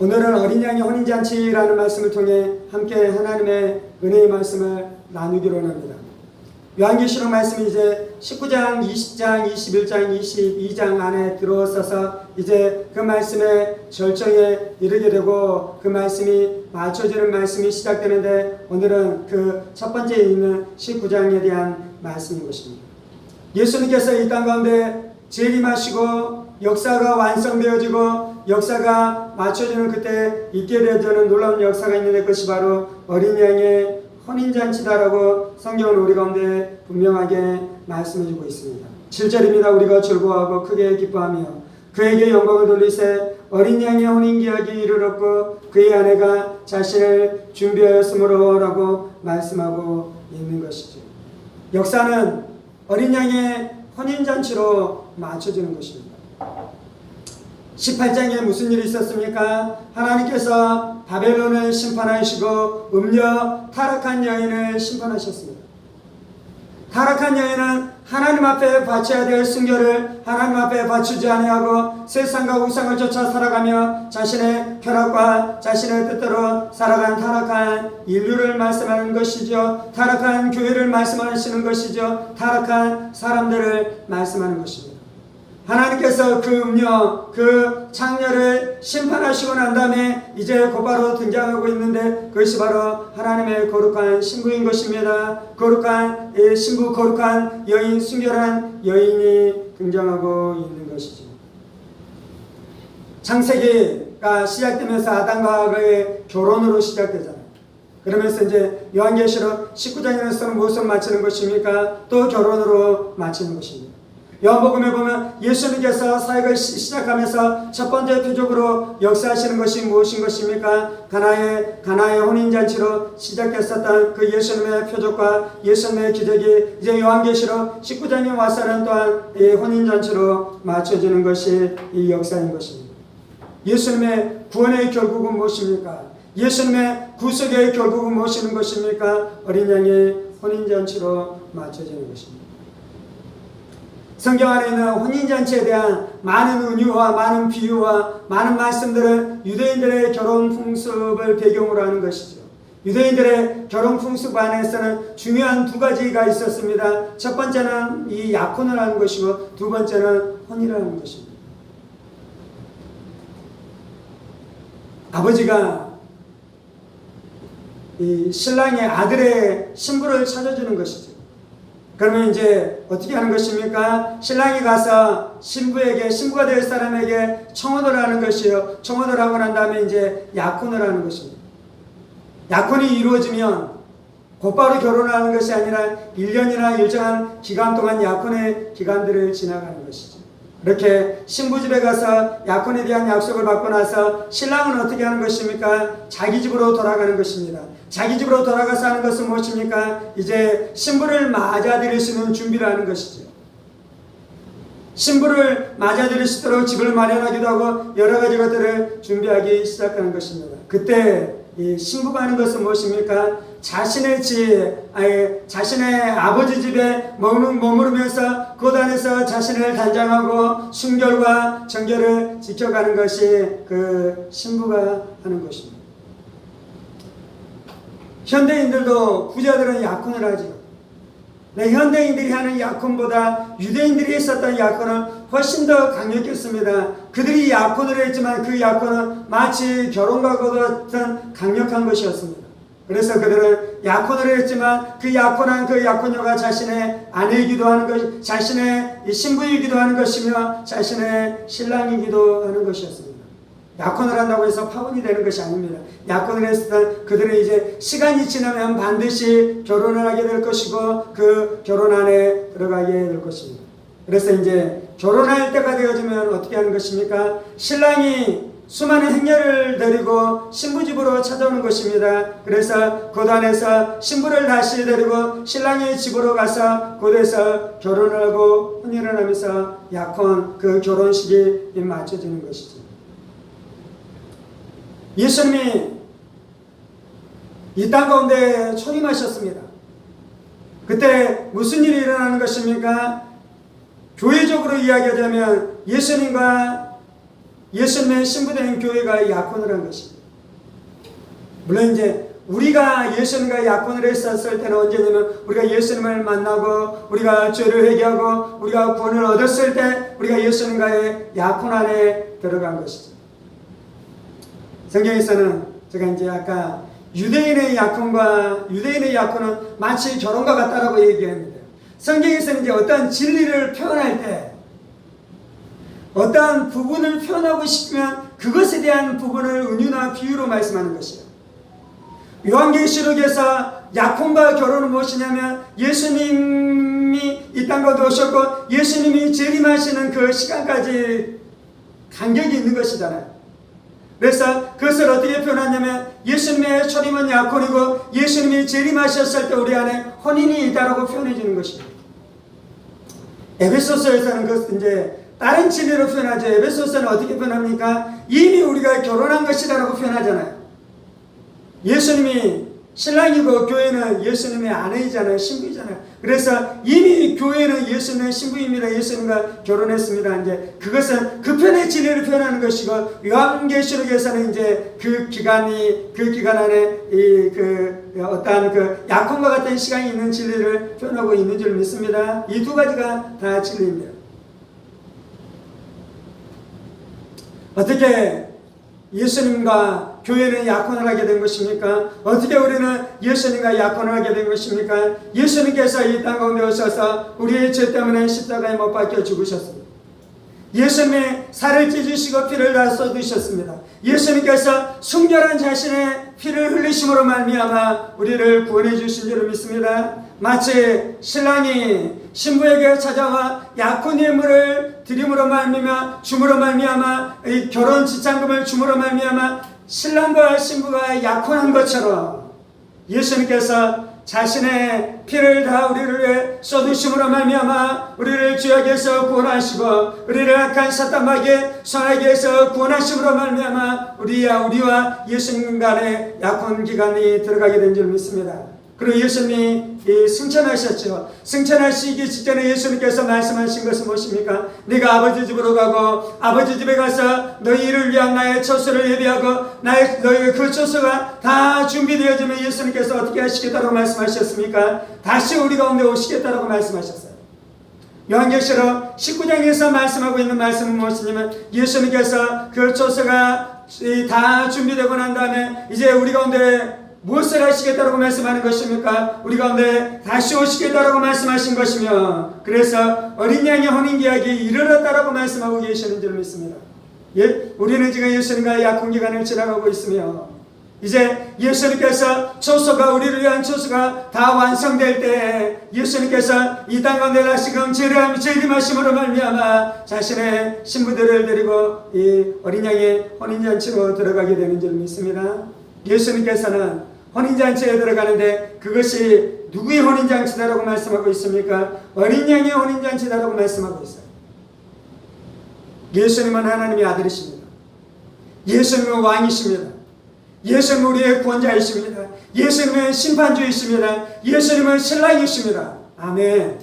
오늘은 어린 양의 혼인잔치라는 말씀을 통해 함께 하나님의 은혜의 말씀을 나누기로 합니다. 요한계시록 말씀이 이제 19장, 20장, 21장, 22장 안에 들어서서 이제 그 말씀의 절정에 이르게 되고 그 말씀이 맞춰지는 말씀이 시작되는데 오늘은 그 첫 번째 있는 19장에 대한 말씀인 것입니다. 예수님께서 이 땅 가운데 재림하시고 역사가 완성되어지고 역사가 맞춰지는 그때 있게 되어지는 놀라운 역사가 있는데 그것이 바로 어린 양의 혼인잔치다라고 성경은 우리 가운데 분명하게 말씀해주고 있습니다. 7절입니다. 우리가 즐거워하고 크게 기뻐하며 그에게 영광을 돌리세 어린 양의 혼인기약이 이르렀고 그의 아내가 자신을 준비하였으므로 라고 말씀하고 있는 것이죠. 역사는 어린 양의 혼인잔치로 맞춰지는 것입니다. 18장에 무슨 일이 있었습니까? 하나님께서 바벨론을 심판하시고 음녀 타락한 여인을 심판하셨습니다. 타락한 여인은 하나님 앞에 바쳐야 될 순결을 하나님 앞에 바치지 아니하고 세상과 우상을 쫓아 살아가며 자신의 쾌락과 자신의 뜻대로 살아간 타락한 인류를 말씀하는 것이죠. 타락한 교회를 말씀하시는 것이죠. 타락한 사람들을 말씀하는 것입니다. 하나님께서 그 음녀, 그 창녀를 심판하시고 난 다음에 이제 곧바로 등장하고 있는데 그것이 바로 하나님의 거룩한 신부인 것입니다. 거룩한 신부, 거룩한 여인, 순결한 여인이 등장하고 있는 것이죠. 창세기가 시작되면서 아담과 하와의 결혼으로 시작되잖아요. 그러면서 이제 요한계시록 19장에서는 무엇을 마치는 것입니까? 또 결혼으로 마치는 것입니다. 요한복음에 보면 예수님께서 사역을 시작하면서 첫 번째 표적으로 역사하시는 것이 무엇인 것입니까? 가나의 혼인잔치로 시작했었던 그 예수님의 표적과 예수님의 기적이 이제 요한계시록 19장에 와서는 또한 이 혼인잔치로 맞춰지는 것이 이 역사인 것입니다. 예수님의 구원의 결국은 무엇입니까? 예수님의 구속의 결국은 무엇인 것입니까? 어린 양의 혼인잔치로 맞춰지는 것입니다. 성경 안에 있는 혼인잔치에 대한 많은 은유와 많은 비유와 많은 말씀들은 유대인들의 결혼 풍습을 배경으로 하는 것이죠. 유대인들의 결혼 풍습 안에서는 중요한 두 가지가 있었습니다. 첫 번째는 이 약혼을 하는 것이고 두 번째는 혼인을 하는 것입니다. 아버지가 이 신랑의 아들의 신부를 찾아주는 것이죠. 그러면 이제 어떻게 하는 것입니까? 신랑이 가서 신부가 될 사람에게 청혼을 하는 것이요. 청혼을 하고 난 다음에 이제 약혼을 하는 것입니다. 약혼이 이루어지면 곧바로 결혼하는 것이 아니라 1년이나 일정한 기간 동안 약혼의 기간들을 지나가는 것이죠. 이렇게 신부 집에 가서 약혼에 대한 약속을 받고 나서 신랑은 어떻게 하는 것입니까? 자기 집으로 돌아가는 것입니다. 자기 집으로 돌아가서 하는 것은 무엇입니까? 이제 신부를 맞아들일 수 있는 준비를 하는 것이죠. 신부를 맞아들일 수 있도록 집을 마련하기도 하고 여러 가지 것들을 준비하기 시작하는 것입니다. 그때 이 신부가 하는 것은 무엇입니까? 자신의 자신의 아버지 집에 머무르면서 그 안에서 자신을 단장하고 순결과 정결을 지켜가는 것이 그 신부가 하는 것입니다. 현대인들도 부자들은 약혼을 하죠. 현대인들이 하는 약혼보다 유대인들이 했었던 약혼은 훨씬 더 강력했습니다. 그들이 약혼을 했지만 그 약혼은 마치 결혼과 같은 강력한 것이었습니다. 그래서 그들은 약혼을 했지만 그 약혼한 그 약혼녀가 자신의 아내이기도 하는 것, 자신의 신부이기도 하는 것이며 자신의 신랑이기도 하는 것이었습니다. 약혼을 한다고 해서 파혼이 되는 것이 아닙니다. 약혼을 했을 때 그들은 이제 시간이 지나면 반드시 결혼을 하게 될 것이고 그 결혼 안에 들어가게 될 것입니다. 그래서 이제 결혼할 때가 되어지면 어떻게 하는 것입니까? 신랑이 수많은 행렬을 데리고 신부 집으로 찾아오는 것입니다. 그래서 그 안에서 신부를 다시 데리고 신랑의 집으로 가서 그곳에서 결혼을 하고 혼인을 하면서 약혼 그 결혼식이 맞춰지는 것이죠. 예수님이 이 땅 가운데 초림하셨습니다. 그때 무슨 일이 일어나는 것입니까? 교회적으로 이야기하자면 예수님과 예수님의 신부된 교회가 약혼을 한 것입니다. 물론 이제 우리가 예수님과 약혼을 했었을 때는 언제냐면 우리가 예수님을 만나고 우리가 죄를 회개하고 우리가 구원을 얻었을 때 우리가 예수님과의 약혼 안에 들어간 것이죠. 성경에서는 제가 이제 아까 유대인의 약혼은 마치 결혼과 같다라고 얘기했는데, 성경에서는 이제 어떠한 진리를 표현할 때 어떠한 부분을 표현하고 싶으면 그것에 대한 부분을 은유나 비유로 말씀하는 것이에요. 요한계시록에서 약혼과 결혼은 무엇이냐면 예수님이 이 땅 가운데 오셨고 예수님이 재림하시는 그 시간까지 간격이 있는 것이잖아요. 그래서 그것을 어떻게 표현하냐면 예수님의 초림은 약혼이고 예수님이 재림하셨을 때 우리 안에 혼인이 있다라고 표현해 주는 것입니다. 에베소서에서는 그것을 이제 다른 진리로 표현하죠. 에베소서는 어떻게 표현합니까? 이미 우리가 결혼한 것이다라고 표현하잖아요. 예수님이 신랑이고 교회는 예수님의 아내이잖아요. 신부이잖아요. 그래서 이미 교회는 예수님의 신부입니다. 예수님과 결혼했습니다. 이제 그것은 그 편의 진리를 표현하는 것이고, 요한계시록에서는 이제 그 기간 안에 어떠한 그 약혼과 같은 시간이 있는 진리를 표현하고 있는 줄 믿습니다. 이 두 가지가 다 진리입니다. 어떻게 예수님과 교회는 약혼을 하게 된 것입니까? 어떻게 우리는 예수님과 약혼을 하게 된 것입니까? 예수님께서 이 땅 가운데 오셔서 우리의 죄 때문에 십자가에 못 박혀 죽으셨습니다. 예수님이 살을 찢으시고 피를 다 쏟으셨습니다. 예수님께서 순결한 자신의 피를 흘리심으로 말미암아 우리를 구원해 주신 줄 믿습니다. 마치 신랑이 신부에게 찾아와 약혼 예물을 드림으로 말미암아 줌으로 말미암아 이 결혼 지참금을 줌으로 말미암아 신랑과 신부가 약혼한 것처럼 예수님께서 자신의 피를 다 우리를 위해 쏟으심으로 말미암아 우리를 죄악에서 구원하시고 우리를 악한 사탄 마귀의 손에게서 구원하심으로 말미암아 우리와 예수님 간의 약혼 기간이 들어가게 된 줄 믿습니다. 그리고 예수님이 승천하셨죠. 승천하시기 직전에 예수님께서 말씀하신 것은 무엇입니까? 네가 아버지 집으로 가고 아버지 집에 가서 너희를 위한 나의 처소를 예비하고 너희 그 처소가 다 준비되어지면 예수님께서 어떻게 하시겠다고 말씀하셨습니까? 다시 우리 가운데 오시겠다고 말씀하셨어요. 요한계시록 19장에서 말씀하고 있는 말씀은 무엇이냐면 예수님께서 그 처소가 다 준비되고 난 다음에 이제 우리 가운데 무엇을 하시겠다라고 말씀하는 것입니까? 우리 가운데 다시 오시겠다라고 말씀하신 것이며, 그래서 어린 양의 혼인계약이 이르렀다라고 말씀하고 계시는 줄 믿습니다. 우리는 지금 예수님과 약혼기간을 지나가고 있으며 이제 예수님께서 초소가 우리를 위한 초소가 다 완성될 때 예수님께서 이 땅 가운데 다시금 재림하심으로 말미암아 자신의 신부들을 데리고 이 어린 양의 혼인잔치로 들어가게 되는 줄 믿습니다. 예수님께서는 혼인잔치에 들어가는데 그것이 누구의 혼인잔치다라고 말씀하고 있습니까? 어린 양의 혼인잔치다라고 말씀하고 있어요. 예수님은 하나님의 아들이십니다. 예수님은 왕이십니다. 예수님은 우리의 구원자이십니다. 예수님은 심판주이십니다. 예수님은 신랑이십니다. 아멘.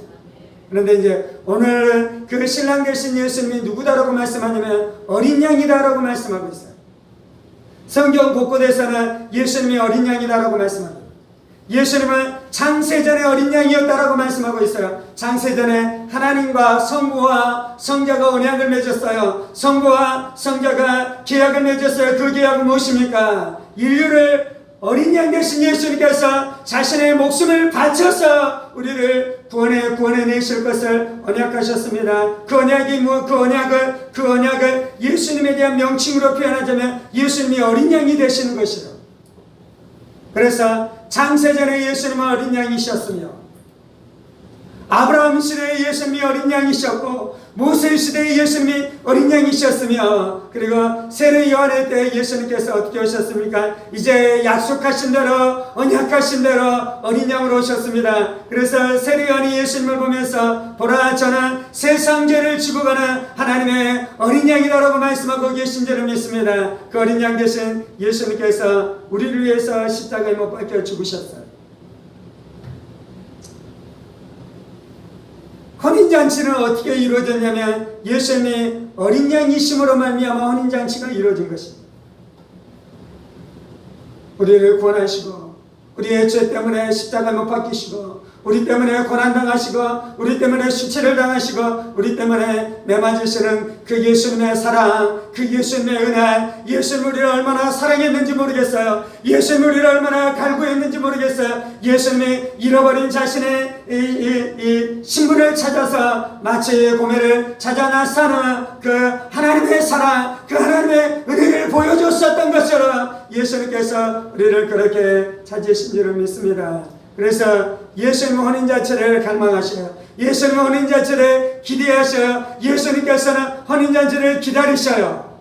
그런데 이제 오늘은 그 신랑 되신 예수님이 누구다라고 말씀하냐면 어린 양이다라고 말씀하고 있어요. 성경 곳곳에서는 예수님이 어린 양이다라고 말씀합니다. 예수님은 창세전에 어린 양이었다라고 말씀하고 있어요. 창세전에 하나님과 성부와 성자가 언약을 맺었어요. 성부와 성자가 계약을 맺었어요. 그 계약은 무엇입니까? 인류를 어린 양 되신 예수님께서 자신의 목숨을 바쳐서 우리를 구원해 내실 것을 언약하셨습니다. 그 언약을 예수님에 대한 명칭으로 표현하자면 예수님이 어린 양이 되시는 것이죠. 그래서 창세전에 예수님은 어린 양이셨으며 아브라함 시대에 예수님이 어린 양이셨고 모세 시대에 예수님이 어린 양이셨으며 그리고 세례 요한의 때 예수님께서 어떻게 오셨습니까? 이제 약속하신 대로 언약하신 대로 어린 양으로 오셨습니다. 그래서 세례 요한이 예수님을 보면서 보라 저는 세상 죄를 지고 가는 하나님의 어린 양이다라고 말씀하고 계신 줄을 믿습니다. 그 어린 양 대신 예수님께서 우리를 위해서 십자가에 못 박혀 죽으셨어요. 혼인잔치는 어떻게 이루어졌냐면 예수님이 어린 양이심으로 말미암아 혼인잔치가 이루어진 것입니다. 우리를 구원하시고 우리의 죄 때문에 십자가에 못 박히시고 우리 때문에 고난당하시고 우리 때문에 수치를 당하시고 우리 때문에 매맞으시는 그 예수님의 사랑, 그 예수님의 은혜, 예수님 우리를 얼마나 사랑했는지 모르겠어요. 예수님 우리를 얼마나 갈구했는지 모르겠어요. 예수님이 잃어버린 자신의 이 신분을 찾아서 마치 고매를 찾아 나타나는 그 하나님의 사랑, 그 하나님의 은혜를 보여줬었던 것처럼 예수님께서 우리를 그렇게 찾으신 줄을 믿습니다. 그래서 예수님 혼인잔치를 갈망하셔요. 예수님 혼인잔치를 기대하셔요. 예수님께서는 혼인잔치를 기다리셔요.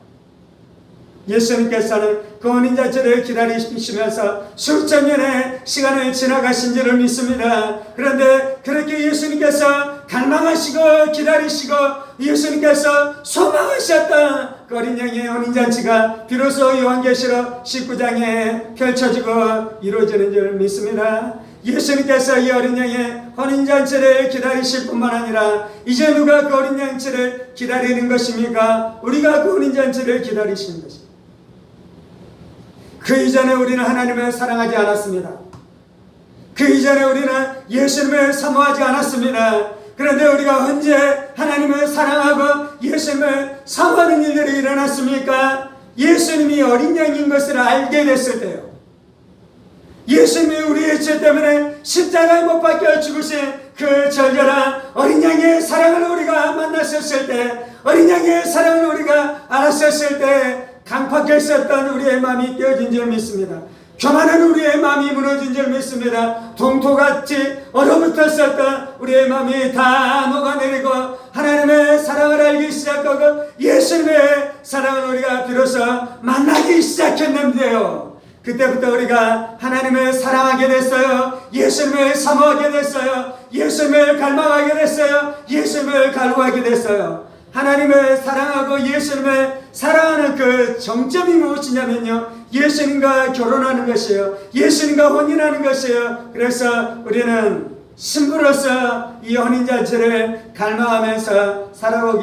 예수님께서는 그 혼인잔치를 기다리시면서 수천 년의 시간을 지나가신 줄을 믿습니다. 그런데 그렇게 예수님께서 갈망하시고 기다리시고 예수님께서 소망하셨던 그 어린 양의 혼인잔치가 비로소 요한계시록 19장에 펼쳐지고 이루어지는 줄 믿습니다. 예수님께서 이 어린 양의 혼인잔치를 기다리실 뿐만 아니라 이제 누가 그 어린 잔치를 기다리는 것입니까? 우리가 그 혼인잔치를 기다리시는 것입니다. 그 이전에 우리는 하나님을 사랑하지 않았습니다. 그 이전에 우리는 예수님을 사모하지 않았습니다. 그런데 우리가 언제 하나님을 사랑하고 예수님을 사모하는 일들이 일어났습니까? 예수님이 어린 양인 것을 알게 됐을 때요. 예수님이 우리의 죄 때문에 십자가에 못 박혀 죽으신 그 절절한 어린 양의 사랑을 우리가 만났었을 때, 어린 양의 사랑을 우리가 알았었을 때 강팍했었던 우리의 마음이 깨어진 줄 믿습니다. 교만한 우리의 마음이 무너진 줄 믿습니다. 동토같이 얼어붙었었던 우리의 마음이 다 녹아내리고 하나님의 사랑을 알기 시작하고 예수님의 사랑을 우리가 비로소 만나기 시작했는데요. 그때부터 우리가 하나님을 사랑하게 됐어요. 예수님을 사모하게 됐어요. 예수님을 갈망하게 됐어요. 예수님을 갈구하게 됐어요. 하나님을 사랑하고 예수님을 사랑하는 그 정점이 무엇이냐면요, 예수님과 결혼하는 것이에요. 예수님과 혼인하는 것이에요. 그래서 우리는 신부로서 이 혼인잔치를 갈망하면서 살아가고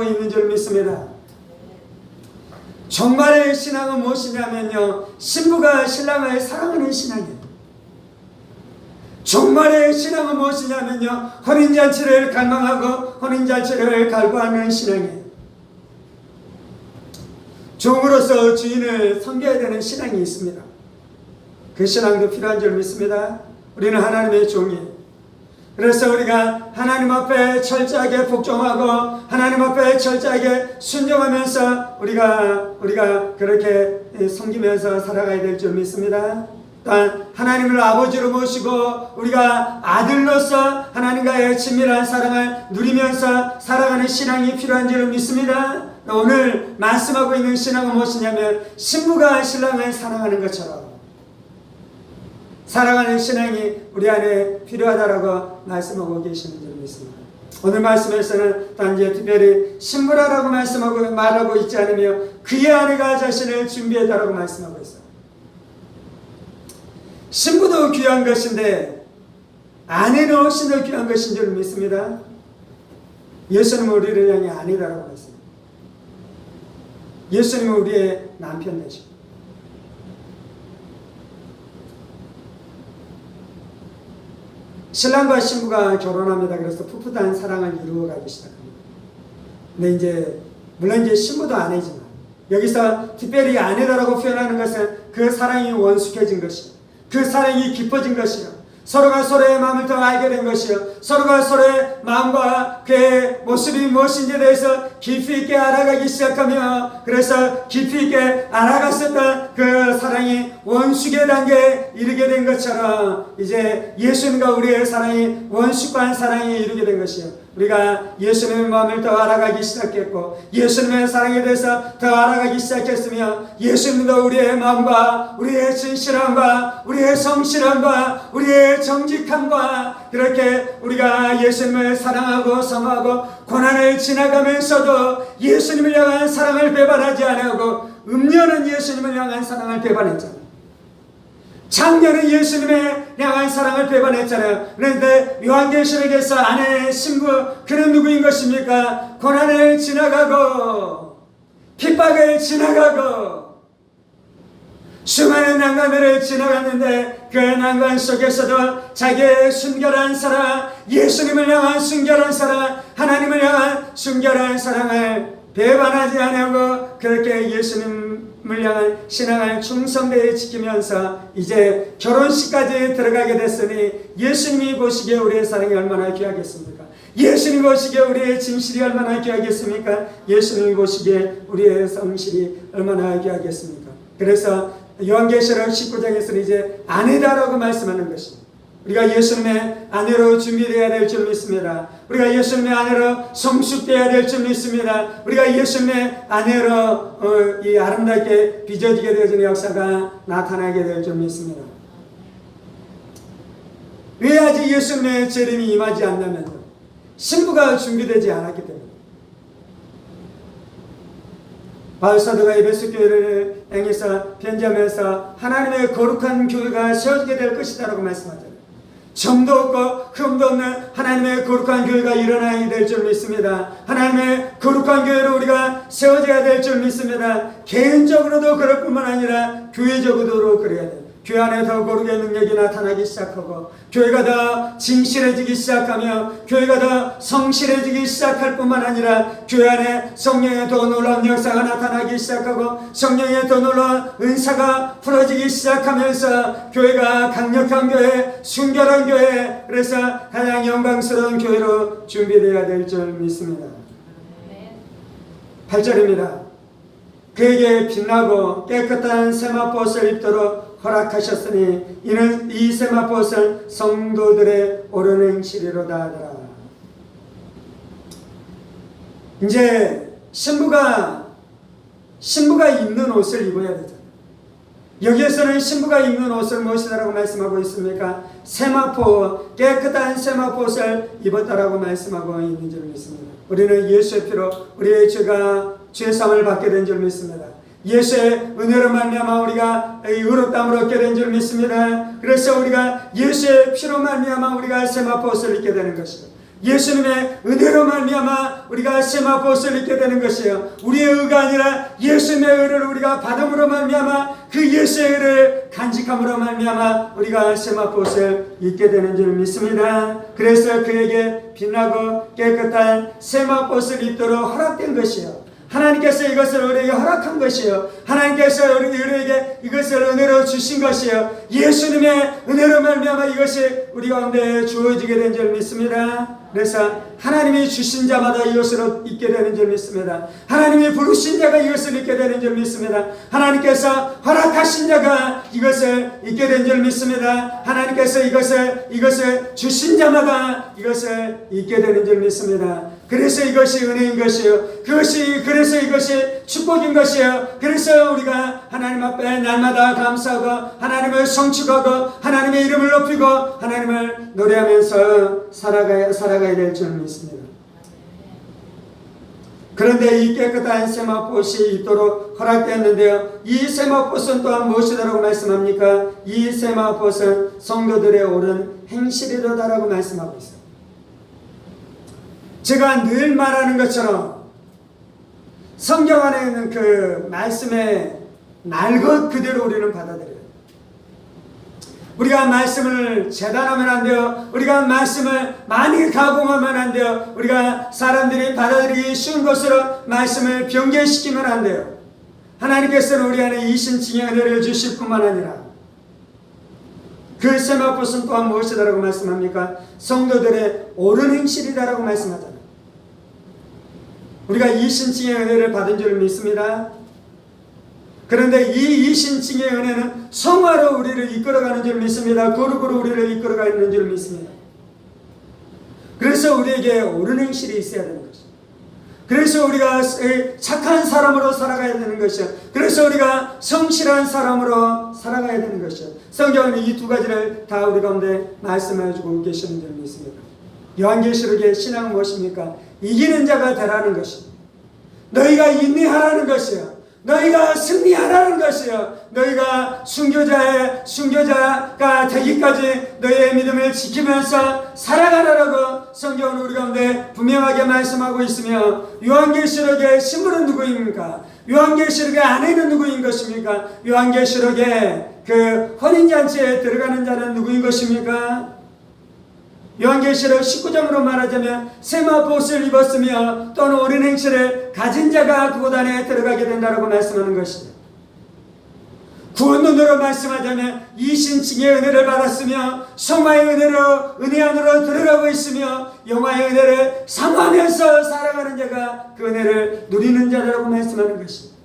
있는 줄 믿습니다. 정말의 신앙은 무엇이냐면요, 신부가 신랑을 사랑하는 신앙이에요. 정말의 신앙은 무엇이냐면요, 혼인잔치를 갈망하고 혼인잔치를 갈구하는 신앙이에요. 종으로서 주인을 섬겨야 되는 신앙이 있습니다. 그 신앙도 필요한 줄 믿습니다. 우리는 하나님의 종이에요. 그래서 우리가 하나님 앞에 철저하게 복종하고 하나님 앞에 철저하게 순종하면서 우리가 그렇게 섬기면서 살아가야 될 줄 믿습니다. 또한 하나님을 아버지로 모시고 우리가 아들로서 하나님과의 친밀한 사랑을 누리면서 살아가는 신앙이 필요한 줄 믿습니다. 오늘 말씀하고 있는 신앙은 무엇이냐면 신부가 신랑을 사랑하는 것처럼 사랑하는 신앙이 우리 안에 필요하다라고 말씀하고 계시는 줄 믿습니다. 오늘 말씀에서는 단지 특별히 신부라라고 말하고 있지 않으며 그의 아내가 자신을 준비했다라고 말씀하고 있어요. 신부도 귀한 것인데 아내는 훨씬 더 귀한 것인 줄 믿습니다. 예수님은 우리를 향해 아내다라고 했습니다. 예수님은 우리의 남편 되시고 신랑과 신부가 결혼합니다. 그래서 풋풋한 사랑을 이루어가기 시작합니다. 근데 이제 물론 이제 신부도 아내지만 여기서 특별히 아내다라고 표현하는 것은 그 사랑이 원숙해진 것이요, 그 사랑이 깊어진 것이요, 서로가 서로의 마음을 더 알게 된 것이요, 서로가 서로의 마음과 그의 모습이 무엇인지에 대해서 깊이 있게 알아가기 시작하며 그래서 깊이 있게 알아갔었던 그 사랑이 원숙의 단계에 이르게 된 것처럼 이제 예수님과 우리의 사랑이 원숙한 사랑에 이르게 된 것이요, 우리가 예수님의 마음을 더 알아가기 시작했고 예수님의 사랑에 대해서 더 알아가기 시작했으며 예수님도 우리의 마음과 우리의 진실함과 우리의 성실함과 우리의 정직함과 그렇게 우리가 예수님을 사랑하고 사모하고 고난을 지나가면서도 예수님을 향한 사랑을 배반하지 아니하고 음녀는 예수님을 향한 사랑을 배반했잖아요. 장녀는 예수님의 향한 사랑을 배반했잖아요. 그런데 요한계시록에서 아내의 신부, 그는 누구인 것입니까? 고난을 지나가고 핍박을 지나가고 수많은 난관들을 지나갔는데 그 난관 속에서도 자기의 순결한 사랑, 예수님을 향한 순결한 사랑, 하나님을 향한 순결한 사랑을 배반하지 않고 그렇게 예수님을 향한 신앙을 충성되게 지키면서 이제 결혼식까지 들어가게 됐으니 예수님이 보시기에 우리의 사랑이 얼마나 귀하겠습니까? 예수님이 보시기에 우리의 진실이 얼마나 귀하겠습니까? 예수님이 보시기에 우리의 성실이 얼마나 귀하겠습니까? 그래서 요한계시록 19장에서는 이제 아내다라고 말씀하는 것입니다. 우리가 예수님의 아내로 준비되어야 될 줄 믿습니다. 우리가 예수님의 아내로 성숙되어야 될 줄 믿습니다. 우리가 예수님의 아내로 이 아름답게 빚어지게 되어지는 역사가 나타나게 될 줄 믿습니다. 왜 아직 예수님의 재림이 임하지 않냐면 신부가 준비되지 않았기 때문에. 바울사도가 에베소 교회를 향해서 편지하면서 하나님의 거룩한 교회가 세워지게 될 것이다 라고 말씀하잖아요. 점도 없고 흠도 없는 하나님의 거룩한 교회가 일어나야 될 줄 믿습니다. 하나님의 거룩한 교회로 우리가 세워져야 될 줄 믿습니다. 개인적으로도 그럴 뿐만 아니라 교회적으로도 그래야 돼요. 교회 안에 더 거룩의 능력이 나타나기 시작하고 교회가 더 진실해지기 시작하며 교회가 더 성실해지기 시작할 뿐만 아니라 교회 안에 성령의 더 놀라운 역사가 나타나기 시작하고 성령의 더 놀라운 은사가 풀어지기 시작하면서 교회가 강력한 교회, 순결한 교회, 그래서 가장 영광스러운 교회로 준비되어야 될 줄 믿습니다. 8절입니다. 그에게 빛나고 깨끗한 세마포옷을 입도록 허락하셨으니 이는 이 세마포옷은 성도들의 옳은 행실이로다 하더라. 이제 신부가 입는 옷을 입어야 되잖아요. 여기에서는 신부가 입는 옷을 무엇이다라고 말씀하고 있습니까? 세마포, 깨끗한 세마포옷을 입었다라고 말씀하고 있는 줄 믿습니다. 우리는 예수의 피로 우리의 죄사함을 받게 된 줄 믿습니다. 예수의 은혜로 말미암아 우리가 의롭다함을 얻게 된 줄 믿습니다. 그래서 우리가 예수의 피로 말미암아 우리가 세마포옷을 입게 되는 것이요, 예수님의 은혜로 말미암아 우리가 세마포옷을 입게 되는 것이에요. 우리의 의가 아니라 예수님의 의를 우리가 받음으로 말미암아 그 예수의 의를 간직함으로 말미암아 우리가 세마포옷을 입게 되는 줄 믿습니다. 그래서 그에게 빛나고 깨끗한 세마포옷을 입도록 허락된 것이요, 하나님께서 이것을 우리에게 허락한 것이요, 하나님께서 우리에게 이것을 은혜로 주신 것이요, 예수님의 은혜로 말미암아 이것이 우리 가운데 주어지게 된 줄 믿습니다. 그래서 하나님이 주신 자마다 이것을 입게 되는 줄 믿습니다. 하나님이 부르신 자가 이것을 입게 되는 줄 믿습니다. 하나님께서 허락하신 자가 이것을 입게 된 줄 믿습니다. 하나님께서 이것을 주신 자마다 이것을 입게 되는 줄 믿습니다. 그래서 이것이 은혜인 것이요, 그래서 이것이 축복인 것이요, 그래서 우리가 하나님 앞에 날마다 감사하고 하나님을 성축하고 하나님의 이름을 높이고 하나님을 노래하면서 살아가야 될 줄 믿습니다. 그런데 이 깨끗한 세마포옷이 입도록 허락되었는데요, 이 세마포옷은 또한 무엇이다라고 말씀합니까? 이 세마포옷은 성도들의 옳은 행실이로다라고 말씀하고 있어요. 제가 늘 말하는 것처럼 성경 안에 있는 그 말씀의 날 것 그대로 우리는 받아들여요. 우리가 말씀을 재단하면 안 돼요. 우리가 말씀을 많이 가공하면 안 돼요. 우리가 사람들이 받아들이기 쉬운 것으로 말씀을 변경시키면 안 돼요. 하나님께서는 우리 안에 이신칭의 은혜를 주실 뿐만 아니라 그 세마포옷은 또한 무엇이다라고 말씀합니까? 성도들의 옳은 행실이다라고 말씀하잖아요. 우리가 이신칭의 은혜를 받은 줄 믿습니다. 그런데 이 이신칭의 은혜는 성화로 우리를 이끌어가는 줄 믿습니다. 거룩으로 우리를 이끌어가는 줄 믿습니다. 그래서 우리에게 옳은 행실이 있어야 되는 것이죠. 그래서 우리가 착한 사람으로 살아가야 되는 것이요, 그래서 우리가 성실한 사람으로 살아가야 되는 것이요. 성경은 이 두 가지를 다 우리 가운데 말씀해 주고 계시는 줄 믿습니다. 요한계시록의 신앙은 무엇입니까? 이기는 자가 되라는 것입니다. 너희가 인내하라는 것이요, 너희가 승리하라는 것이요. 너희가 순교자가 되기까지 너희의 믿음을 지키면서 살아가라라고 성경은 우리 가운데 분명하게 말씀하고 있으며, 요한계시록의 신부는 누구입니까? 요한계시록의 아내는 누구인 것입니까? 요한계시록의 그 혼인잔치에 들어가는 자는 누구인 것입니까? 요한계시록 19장으로 말하자면 세마포옷을 입었으며 또는 옳은 행실을 가진 자가 그곳 안에 들어가게 된다고 말씀하는 것입니다. 구원론으로 말씀하자면 이신칭의 은혜를 받았으며 성화의 은혜 안으로 들어가고 있으며 영화의 은혜를 사모하면서 살아가는 자가 그 은혜를 누리는 자라고 말씀하는 것입니다.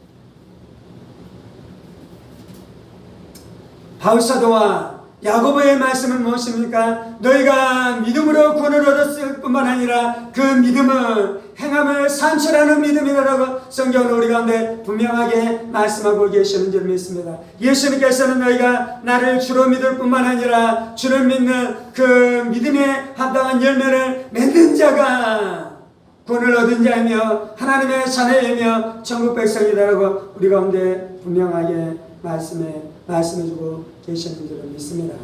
바울사도와 야고보의 말씀은 무엇입니까? 너희가 믿음으로 구원을 얻었을 뿐만 아니라 그 믿음은 행함을 산출하는 믿음이라고 성경은 우리 가운데 분명하게 말씀하고 계시는 줄 믿습니다. 예수님께서는 너희가 나를 주로 믿을 뿐만 아니라 주를 믿는 그 믿음에 합당한 열매를 맺는 자가 구원을 얻은 자이며 하나님의 자녀이며 천국 백성이다라고 우리 가운데 분명하게 말씀해주고 계시는 줄 믿습니다.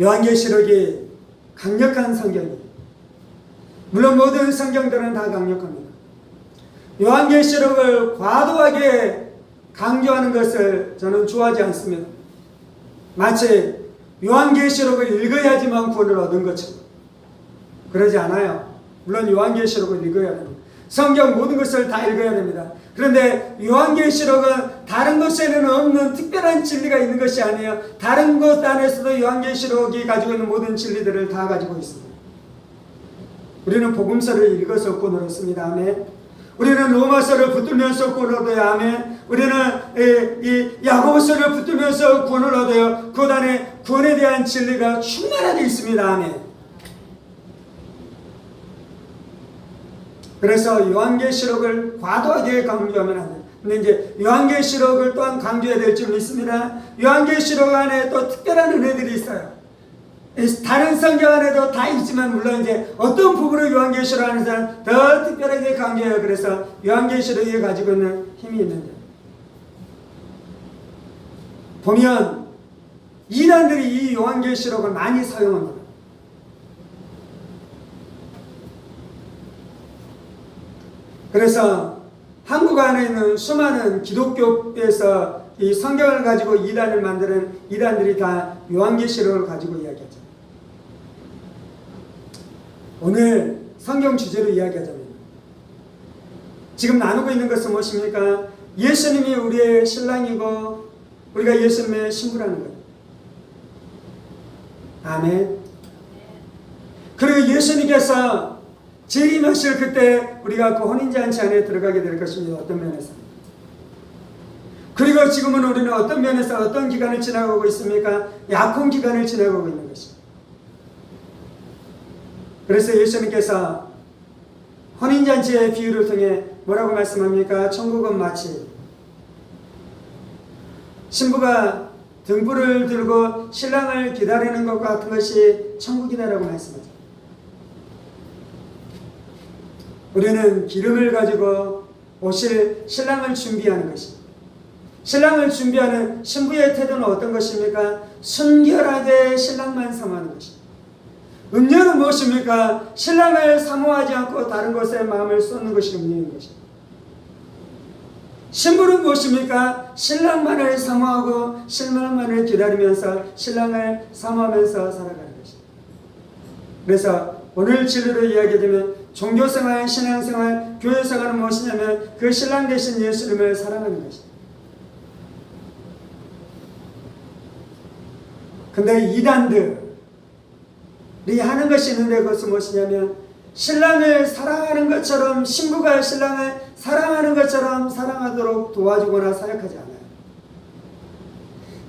요한계시록이 강력한 성경이에요. 물론 모든 성경들은 다 강력합니다. 요한계시록을 과도하게 강조하는 것을 저는 좋아하지 않습니다. 마치 요한계시록을 읽어야지만 구원을 얻은 것처럼 그러지 않아요. 물론 요한계시록을 읽어야 됩니다. 성경 모든 것을 다 읽어야 됩니다. 그런데 요한계시록은 다른 곳에는 없는 특별한 진리가 있는 것이 아니에요. 다른 곳 안에서도 요한계시록이 가지고 있는 모든 진리들을 다 가지고 있습니다. 우리는 복음서를 읽어서 구원을 얻습니다. 아멘. 우리는 로마서를 붙들면서 구원을 얻어요. 아멘. 우리는 이 야고보서를 붙들면서 구원을 얻어요. 그 안에 구원에 대한 진리가 충만하게 있습니다. 아멘. 그래서 요한계시록을 과도하게 강조하면 안 돼요. 근데 이제 요한계시록을 또한 강조해야 될 줄 믿습니다. 요한계시록 안에 또 특별한 은혜들이 있어요. 다른 성경 안에도 다 있지만 물론 이제 어떤 부분을 요한계시록 안에서 더 특별하게 강조해요. 그래서 요한계시록이 가지고 있는 힘이 있는데 보면 이단들이 이 요한계시록을 많이 사용합니다. 그래서 한국 안에 있는 수많은 기독교에서 이 성경을 가지고 이단을 만드는 이단들이 다 요한계시록을 가지고 이야기하죠. 오늘 성경 주제로 이야기하자면 지금 나누고 있는 것은 무엇입니까? 예수님이 우리의 신랑이고 우리가 예수님의 신부라는 거예요. 아멘. 그리고 예수님께서 재림하실 그때 우리가 그 혼인잔치 안에 들어가게 될 것입니다. 어떤 면에서. 그리고 지금은 우리는 어떤 면에서 어떤 기간을 지나가고 있습니까? 약혼 기간을 지나가고 있는 것입니다. 그래서 예수님께서 혼인잔치의 비유를 통해 뭐라고 말씀합니까? 천국은 마치 신부가 등불을 들고 신랑을 기다리는 것과 같은 것이 천국이다라고 말씀하죠. 우리는 기름을 가지고 오실 신랑을 준비하는 것입니다. 신랑을 준비하는 신부의 태도는 어떤 것입니까? 순결하게 신랑만 사모하는 것입니다. 음료는 무엇입니까? 신랑을 사모하지 않고 다른 것에 마음을 쏟는 것이 음료인 것입니다. 신부는 무엇입니까? 신랑만을 사모하고 신랑만을 기다리면서 신랑을 사모하면서 살아가는 것입니다. 그래서 오늘 진리로 이야기하자면 종교생활, 신앙생활, 교회생활은 무엇이냐면 그 신랑 대신 예수님을 사랑하는 것입니다. 근데 이단들이 하는 것이 있는데 그것은 무엇이냐면 신랑을 사랑하는 것처럼 신부가 신랑을 사랑하는 것처럼 사랑하도록 도와주거나 사역하지 않아요.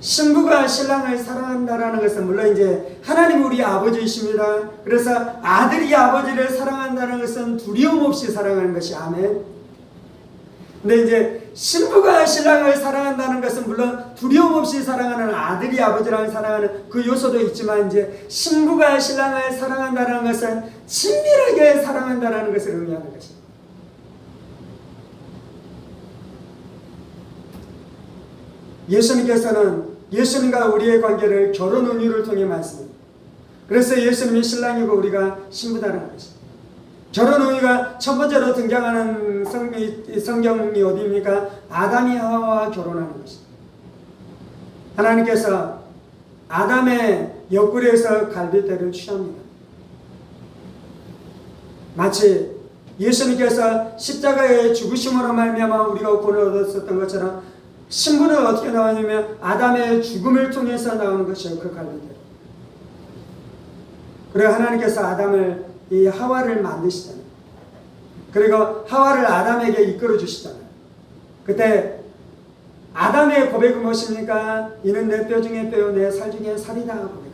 신부가 신랑을 사랑한다라는 것은 물론 이제 하나님 우리 아버지이십니다. 그래서 아들이 아버지를 사랑한다는 것은 두려움 없이 사랑하는 것이 아멘. 근데 이제 신부가 신랑을 사랑한다는 것은 물론 두려움 없이 사랑하는 아들이 아버지를 사랑하는 그 요소도 있지만 이제 신부가 신랑을 사랑한다는 것은 친밀하게 사랑한다는 것을 의미하는 것입니다. 예수님께서는 예수님과 우리의 관계를 결혼 은유를 통해 말씀합니다. 그래서 예수님이 신랑이고 우리가 신부다라는 것입니다. 결혼 은유가 첫 번째로 등장하는 성경이 어디입니까? 아담이 하와와 결혼하는 것입니다. 하나님께서 아담의 옆구리에서 갈빗대를 취합니다. 마치 예수님께서 십자가의 죽으심으로 말미암아 우리가 구원을 얻었었던 것처럼 신부는 어떻게 나오냐면 아담의 죽음을 통해서 나오는 것이에요. 그 갈빗대. 그리고 하나님께서 아담을 이 하와를 만드시잖아요. 그리고 하와를 아담에게 이끌어 주시잖아요. 그때 아담의 고백은 무엇입니까? 이는 내 뼈 중에 뼈요 내 살 중에 살이다 고백하잖아요.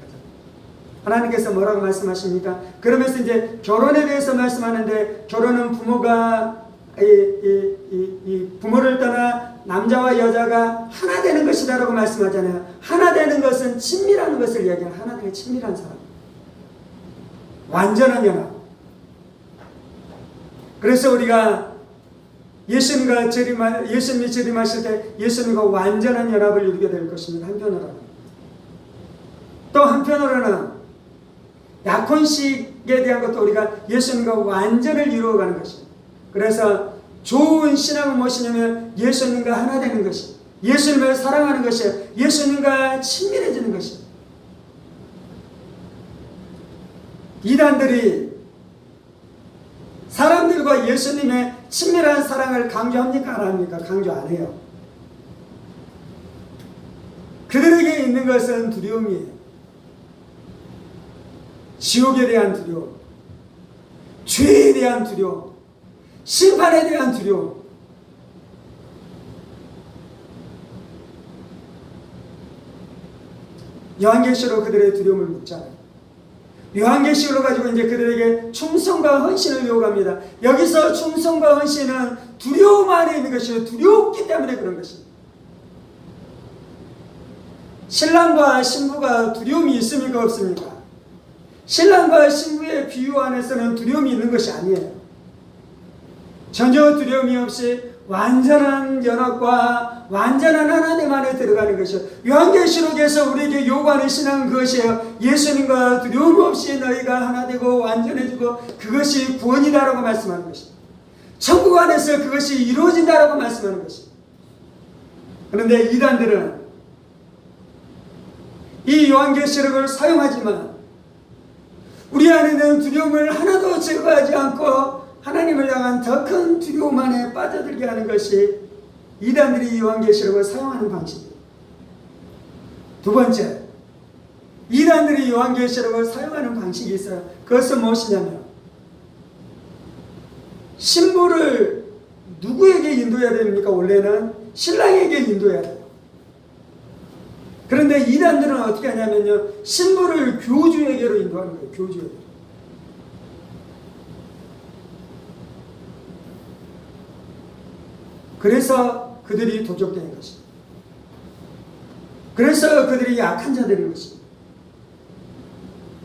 하나님께서 뭐라고 말씀하십니까? 그러면서 이제 결혼에 대해서 말씀하는데 결혼은 부모가 이 부모를 떠나 남자와 여자가 하나 되는 것이다라고 말씀하잖아요. 하나 되는 것은 친밀한 것을 이야기하는 하나 되는 친밀한 사람. 완전한 연합. 그래서 우리가 예수님이 재림하실 때 예수님과 완전한 연합을 이루게 될 것입니다. 한편으로는. 또 한편으로는 약혼식에 대한 것도 우리가 예수님과 완전을 이루어가는 것입니다. 그래서 좋은 신앙은 무엇이냐면 예수님과 하나 되는 것입니다. 예수님을 사랑하는 것이에요. 예수님과 친밀해지는 것입니다. 이단들이 사람들과 예수님의 친밀한 사랑을 강조합니까? 안 합니까? 강조 안 해요. 그들에게 있는 것은 두려움이에요. 지옥에 대한 두려움, 죄에 대한 두려움, 심판에 대한 두려움. 요한계시로 그들의 두려움을 묻잖아요. 요한계시로 가지고 이제 그들에게 충성과 헌신을 요구합니다. 여기서 충성과 헌신은 두려움 안에 있는 것이에요. 두렵기 때문에 그런 것입니다. 신랑과 신부가 두려움이 있습니까? 없습니까? 신랑과 신부의 비유 안에서는 두려움이 있는 것이 아니에요. 전혀 두려움이 없이 완전한 연합과 완전한 하나님 안에 들어가는 것이요. 요한계시록에서 우리에게 요구하는 신앙은 그것이에요. 예수님과 두려움 없이 너희가 하나 되고 완전해지고 그것이 구원이다라고 말씀하는 것입니다. 천국 안에서 그것이 이루어진다라고 말씀하는 것입니다. 그런데 이단들은 이 요한계시록을 사용하지만 우리 안에는 두려움을 하나도 제거하지 않고 하나님을 향한 더 큰 두려움 안에 빠져들게 하는 것이 이단들이 요한계시록을 사용하는 방식입니다. 두 번째, 이단들이 요한계시록을 사용하는 방식이 있어요. 그것은 무엇이냐면 신부를 누구에게 인도해야 됩니까? 원래는 신랑에게 인도해야 돼요. 그런데 이단들은 어떻게 하냐면요, 신부를 교주에게로 인도하는 거예요. 교주에게. 그래서 그들이 도적된 것입니다. 그래서 그들이 약한 자들인 것입니다.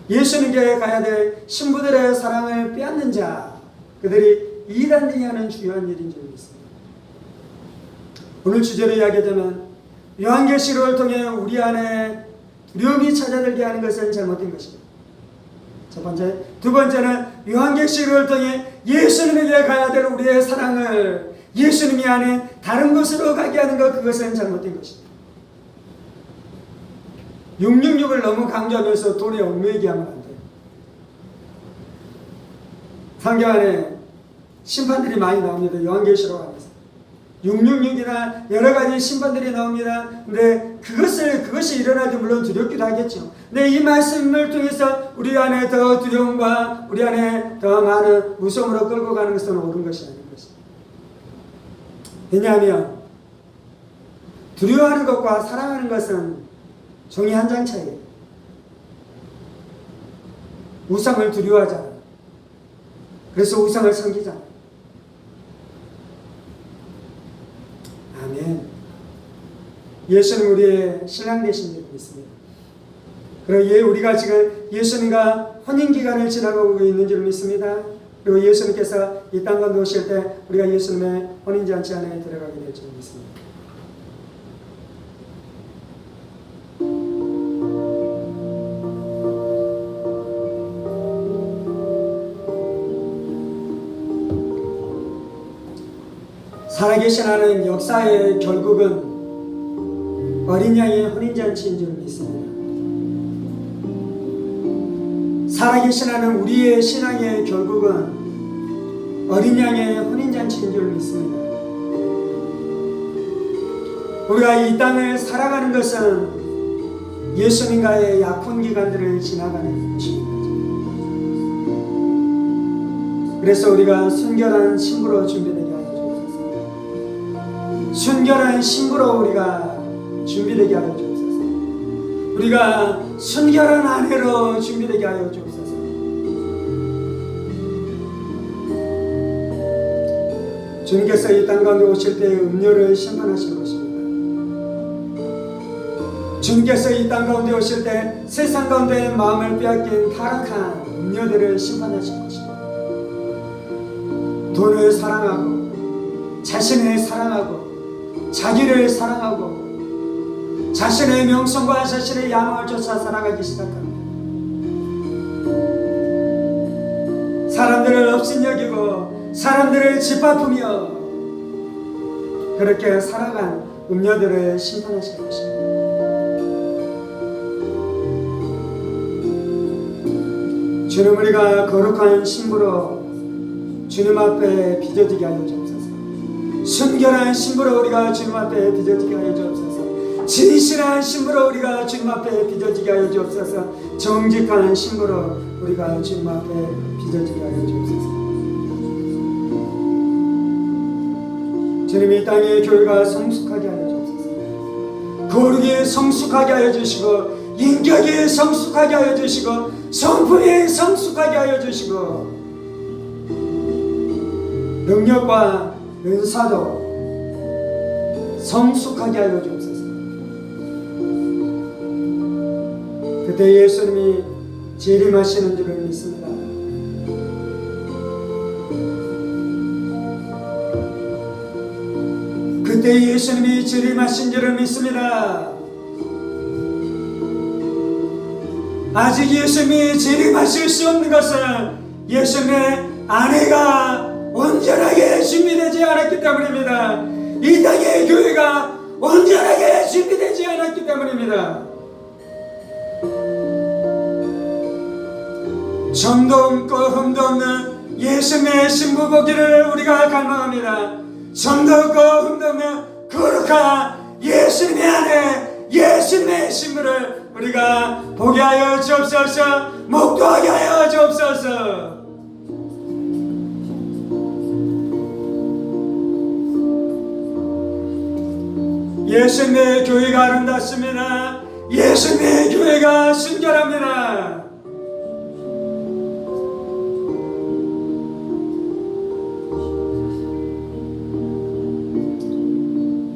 예수님께 가야 될 신부들의 사랑을 빼앗는 자, 그들이 이단들이 하는 중요한 일인 줄 믿습니다. 오늘 주제로 이야기하자면 요한계시록을 통해 우리 안에 두려움이 찾아들게 하는 것은 잘못된 것입니다. 첫 번째. 두 번째는 요한계시록을 통해 예수님에게 가야 될 우리의 사랑을 예수님이 아닌 다른 곳으로 가게 하는 것, 그것은 잘못된 것입니다. 666을 너무 강조하면서 돈에 얽매이게 하면 안 돼요. 성경 안에 심판들이 많이 나옵니다. 요한계시록 안에서 666이나 여러 가지 심판들이 나옵니다. 근데 그것이 일어날 때 물론 두렵기도 하겠죠. 근데 이 말씀을 통해서 우리 안에 더 두려움과 우리 안에 더 많은 무서움으로 끌고 가는 것은 옳은 것이 아닌 것입니다. 왜냐하면 두려워하는 것과 사랑하는 것은 종이 한 장 차이예요. 우상을 두려워하잖아. 그래서 우상을 섬기잖아. 아멘. 예수는 우리의 신랑 되신 줄 믿습니다. 그리고 우리가 지금 예수님과 혼인기간을 지나가고 있는 줄 믿습니다. 그리고 예수님께서 이 땅 가운데 오실 때 우리가 예수님의 혼인잔치 안에 들어가게 될 줄 믿습니다. 살아계신 하나님 역사의 결국은 어린 양의 혼인잔치인 줄 믿습니다. 살아계신 하나님 우리의 신앙의 결국은 어린 양의 혼인잔치인 줄 믿습니다. 우리가 이 땅을 살아가는 것은 예수님과의 약혼 기간들을 지나가는 것입니다. 그래서 우리가 순결한 신부로 준비되게 하여 주옵소서. 순결한 신부로 우리가 준비되게 하여 주옵소서. 우리가 순결한 아내로 준비되게 하여 주옵소서. 주님께서 이 땅 가운데 오실 때 음료를 심판하실 것입니다. 주님께서 이 땅 가운데 오실 때 세상 가운데 마음을 빼앗긴 타락한 음료들을 심판하실 것입니다. 돈을 사랑하고 자신을 사랑하고 자기를 사랑하고 자신의 명성과 자신의 야망을 쫓아 살아가기 시작합니다. 사람들을 업신여기고 사람들을 짓밟으며 그렇게 살아간 음녀들을 심판하실 것입니다. 주님 우리가 거룩한 신부로 주님 앞에 빚어지게 하여 주옵소서. 순결한 신부로 우리가 주님 앞에 빚어지게 하여 주옵소서. 진실한 신부로 우리가 주님 앞에 빚어지게 하여 주옵소서. 정직한 신부로 우리가 주님 앞에 빚어지게 하여 주옵소서. 주님 이 땅의 교회가 성숙하게 하여 주옵소서. 거룩이 성숙하게 하여 주시고 인격이 성숙하게 하여 주시고 성품이 성숙하게 하여 주시고 능력과 은사도 성숙하게 하여 주옵소서. 그때 예수님이 재림하시는 줄을 믿습니다. 그때 예수님이 재림하신 줄을 믿습니다. 아직 예수님이 재림하실 수 없는 것은 예수님의 아내가 온전하게 준비되지 않았기 때문입니다. 이 땅의 교회가 온전하게 준비되지 않았기 때문입니다. 점도 없고 흠도 없는 예수님의 신부 보기를 우리가 갈망합니다. 점도 없고 흠도 없는 거룩한 예수님의 아내 예수님의 신부를 우리가 보게 하여 주옵소서. 목도하게 하여 주옵소서. 예수님의 교회가 아름답습니다. 예수님의 교회가 순결합니다.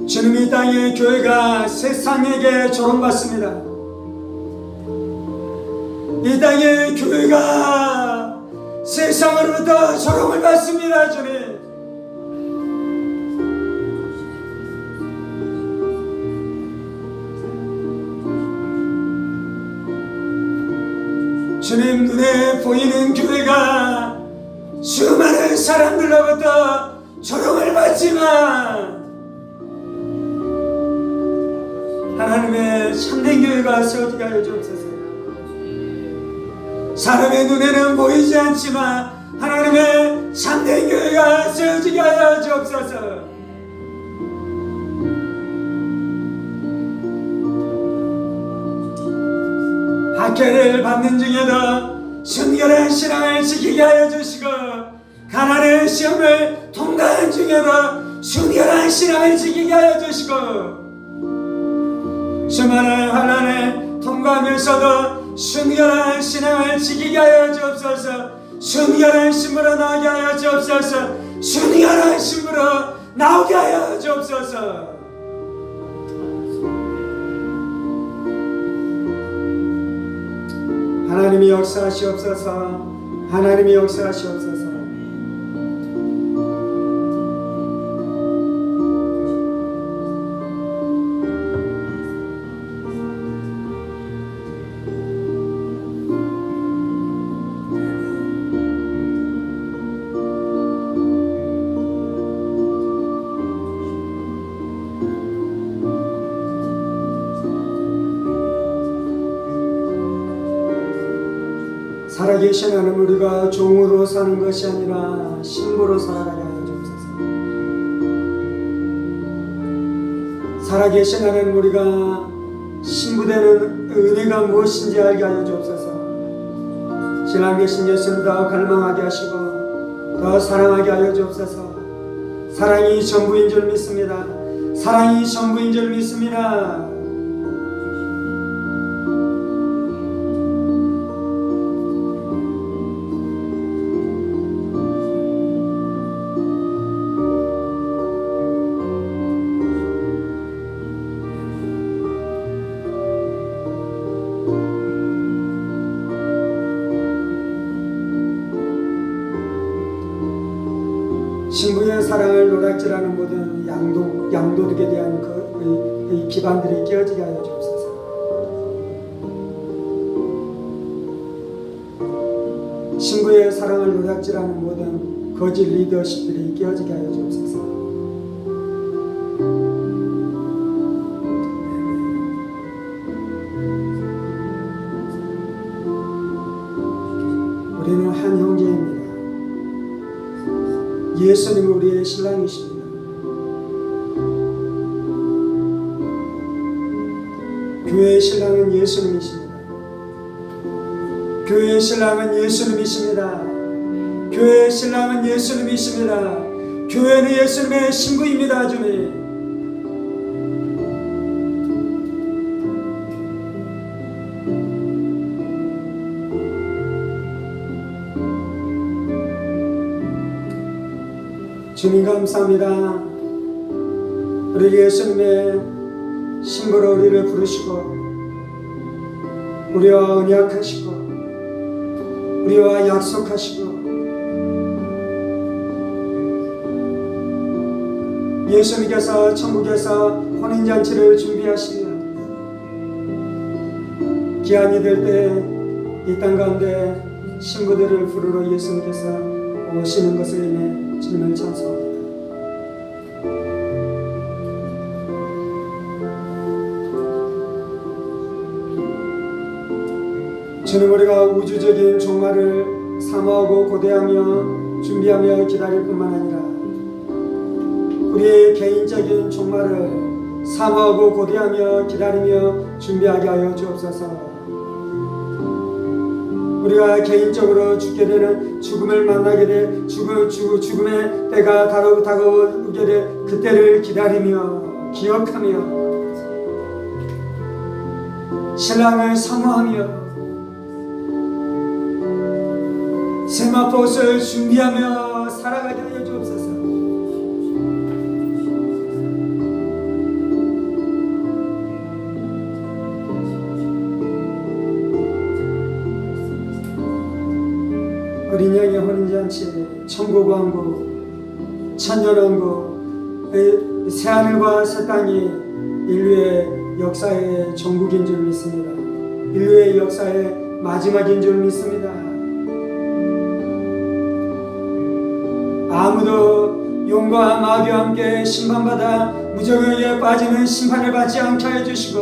주님 이 땅의 교회가 세상에게 조롱받습니다. 이 땅의 교회가 세상으로부터 조롱을 받습니다. 주님 주님 눈에 보이는 교회가 수많은 사람들로부터 조롱을 받지만 하나님의 참된 교회가 세워지게 하여 주옵소서. 사람의 눈에는 보이지 않지만 하나님의 참된 교회가 세워지게 하여 주옵소서. 학교를 받는 중에도 순결한 신앙을 지키게 하여 주시고 가난의 시험을 통과하는 중에도 순결한 신앙을 지키게 하여 주시고 수많은 환난을 통과하면서도 순결한 신앙을 지키게 하여 주옵소서. 순결한 신부로 나오게 하여 주옵소서. 순결한 신부로 나오게 하여 주옵소서. 하나님이 역사하시옵소서. 하나님이 역사하시옵소서. 살아계신 하나님, 우리가 종으로 사는 것이 아니라 신부로 살아가게 하여 주옵소서. 살아계신 하나님, 우리가 신부되는 은혜가 무엇인지 알게 하여 주옵소서. 신랑 계신 예수를 더 갈망하게 하시고 더 사랑하게 하여 주옵소서. 사랑이 전부인 줄 믿습니다. 사랑이 전부인 줄 믿습니다. 신부의 사랑을 노략질하는 모든 양도둑에 대한 그 기반들이 깨어지게 하여 주옵소서. 신부의 사랑을 노략질하는 모든 거짓 리더십들이 깨어지게 하여 주옵소서. 우리는 한 형제입니다. 예수님은 우리의 신랑이십니다. 교회의 신랑은 예수님이십니다. 교회의 신랑은 예수님이십니다. 교회의 신랑은 예수님이십니다. 교회는 예수님의 신부입니다. 주님, 주님 감사합니다. 우리 예수님의 신부로 우리를 부르시고 우리와 언약하시고 우리와 약속하시고 예수님께서 천국에서 혼인잔치를 준비하시며 기한이 될 때 이 땅 가운데 신부들을 부르러 예수님께서 오시는 것을 인해 주님을 찬송합니다. 주님, 우리가 우주적인 종말을 사모하고 고대하며 준비하며 기다릴 뿐만 아니라 우리의 개인적인 종말을 사모하고 고대하며 기다리며 준비하게 하여 주옵소서. 우리가 개인적으로 죽게 되는 죽음을 만나게 돼 죽음의 때가 다가오게 돼 그때를 기다리며 기억하며 신랑을 사모하며 세마포옷을 준비하며 살아가게 하여 주옵소서. 어린 양의 혼인잔치, 천국왕국, 천년왕국, 새하늘과 새 땅이 인류의 역사의 종국인 줄 믿습니다. 인류의 역사의 마지막인 줄 믿습니다. 아무도 용과 마귀와 함께 심판받아 무저기에 빠지는 심판을 받지 않게 해주시고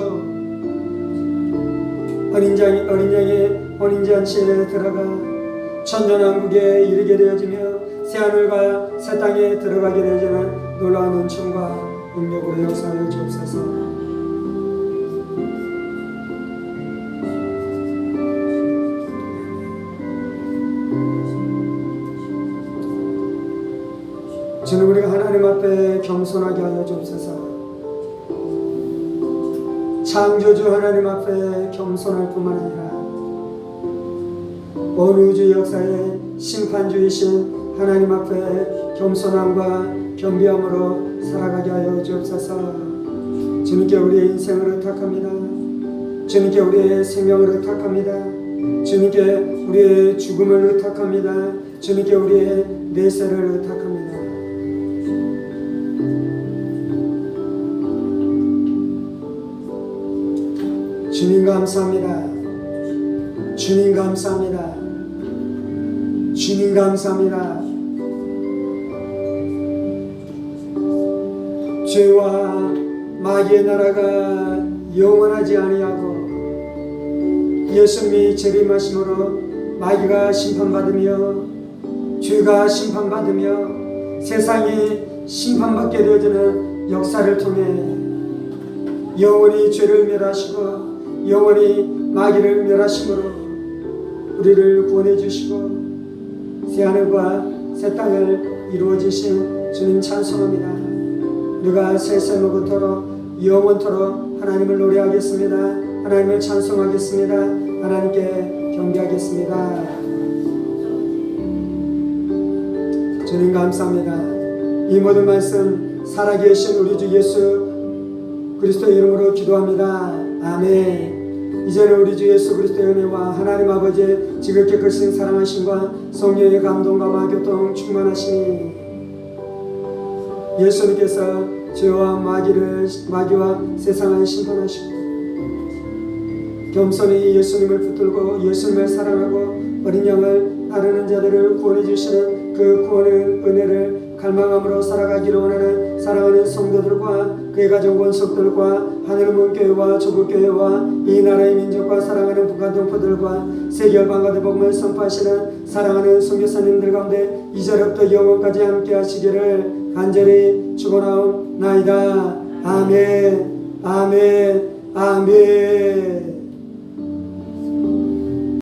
어린 양의 혼인잔치에 들어가 천년왕국에 이르게 되어지며 새하늘과 새 땅에 들어가게 되어지는 놀라운 은총과 능력으로 역사하여 주옵소서. 주는 우리가 하나님 앞에 겸손하게 하여 주옵소서. 창조주 하나님 앞에 겸손할 뿐만 아니라 온 우주 역사의 심판주이신 하나님 앞에 겸손함과 겸비함으로 살아가게 하여 주옵소서. 주님께 우리의 인생을 의탁합니다. 주님께 우리의 생명을 의탁합니다. 주님께 우리의 죽음을 의탁합니다. 주님께 우리의 내세를 의탁합니다. 주님 감사합니다. 주님 감사합니다. 주님 감사합니다. 죄와 마귀의 나라가 영원하지 아니하고 예수님이 재림하심으로 마귀가 심판받으며 죄가 심판받으며 세상이 심판받게 되어지는 역사를 통해 영원히 죄를 멸하시고 영원히 마귀를 멸하심으로 우리를 구원해 주시고 새하늘과 새 땅을 이루어 주신 주님 찬송합니다. 우리가 세세무부터록 영원토록 하나님을 노래하겠습니다. 하나님을 찬송하겠습니다. 하나님께 경배하겠습니다. 주님 감사합니다. 이 모든 말씀 살아계신 우리 주 예수 그리스도 이름으로 기도합니다. 아멘. 이제는 우리 주 예수 그리스도의 은혜와 하나님 아버지의 지극히 크신 사랑하심과 성령의 감동과 마교통 충만하시니 예수님께서 죄와 마귀와 세상을 심판하시고 겸손히 예수님을 붙들고 예수님을 사랑하고 어린 양을 따르는 자들을 구원해 주시는 그 구원의 은혜를 갈망함으로 살아가기를 원하는 사랑하는 성도들과 그의 가정 권속들과 하늘문교회와 조국교회와 이 나라의 민족과 사랑하는 북한 동포들과 세계 열방과 대복음을 선포하시는 사랑하는 선교사님들 가운데 이제부터 영원까지 함께 하시기를 간절히 축원하옵나이다. 아멘. 아멘. 아멘.